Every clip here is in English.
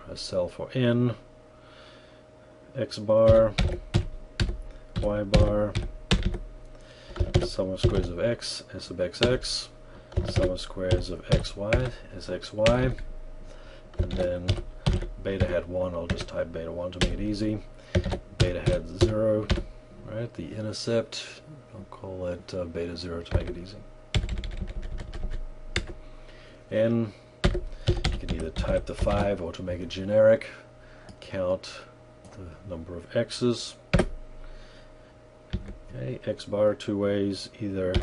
for a cell for n, x bar, y bar, sum of squares of x, s of xx, sum of squares of xy, sxy, and then beta hat 1, I'll just type beta 1 to make it easy, beta hat 0, right, the intercept, I'll call that beta 0 to make it easy. And you can either type the 5 or to make it generic, count the number of x's. Okay, x bar two ways, either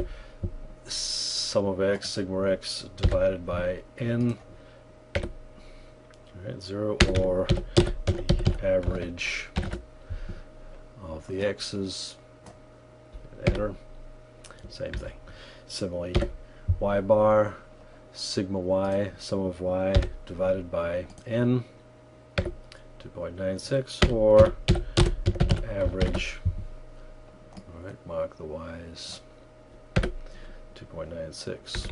sum of x, sigma x divided by n, right, 0, or the average of the x's, enter, same thing. Similarly, y bar, sigma y, sum of y divided by n, 2.96, or average, alright, mark the y's, 2.96.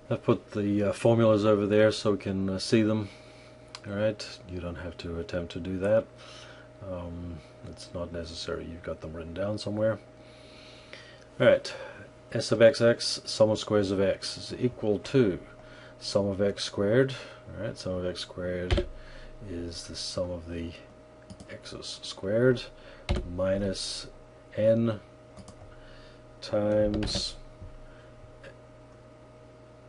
I've put the formulas over there so we can see them. Alright, you don't have to attempt to do that. It's not necessary, you've got them written down somewhere. Alright, s of xx, sum of squares of x is equal to sum of x squared. Alright, sum of x squared is the sum of the x's squared minus n times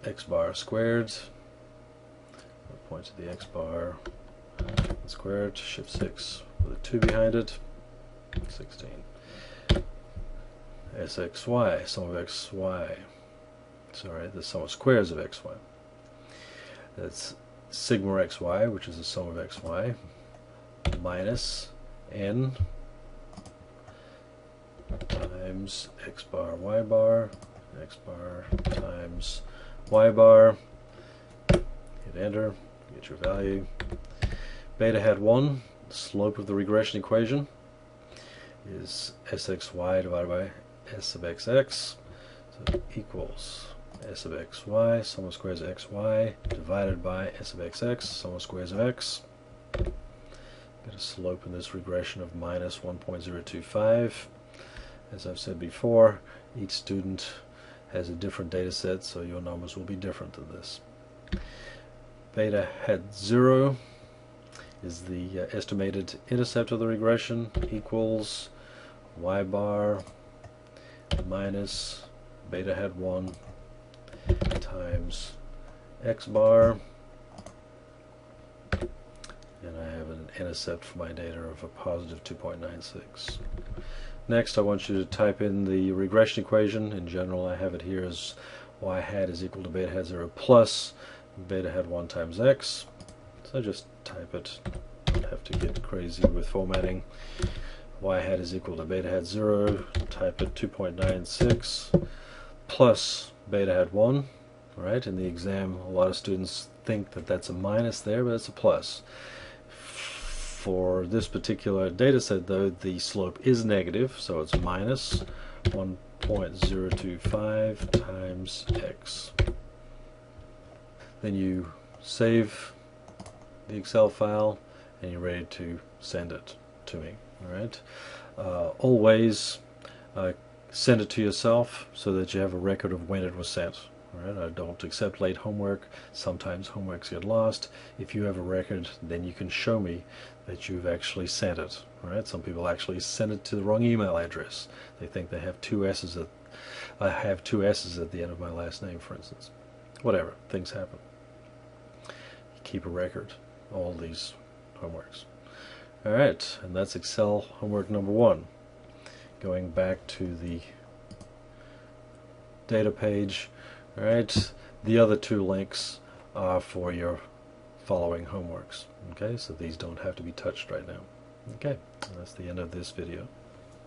x bar squared. I'll point to the x bar squared, shift 6 with a 2 behind it, 16. Sxy, sum of xy, sorry, the sum of squares of xy. That's sigma xy, which is the sum of xy, minus n times x bar times y bar, hit enter, get your value. Beta hat 1, the slope of the regression equation, is sxy divided by s of xx, so equals s of xy, sum of squares of xy, divided by s of xx, sum of squares of x. Get a slope in this regression of minus 1.025. As I've said before, each student has a different data set, so your numbers will be different than this. Beta hat 0 is the estimated intercept of the regression, equals y bar minus beta hat 1 times x bar, and I have an intercept for my data of a positive 2.96. Next, I want you to type in the regression equation. In general, I have it here as y hat is equal to beta hat 0 plus beta hat 1 times x. So just type it. Don't have to get crazy with formatting. Y hat is equal to beta hat 0, type it 2.96 plus beta hat 1. Right? In the exam, a lot of students think that that's a minus there, but it's a plus. For this particular data set, though, the slope is negative, so it's minus 1.025 times x. Then you save the Excel file and you're ready to send it to me. Alright, always send it to yourself so that you have a record of when it was sent. Alright, I don't accept late homework. Sometimes homeworks get lost. If you have a record, then you can show me that you've actually sent it. Alright, some people actually send it to the wrong email address. They think they have two S's at I have two S's at the end of my last name, for instance. Whatever, things happen. You keep a record, all these homeworks. Alright, and that's Excel homework number 1. Going back to the data page. Alright, the other 2 links are for your following homeworks. Okay, so these don't have to be touched right now. Okay, and that's the end of this video.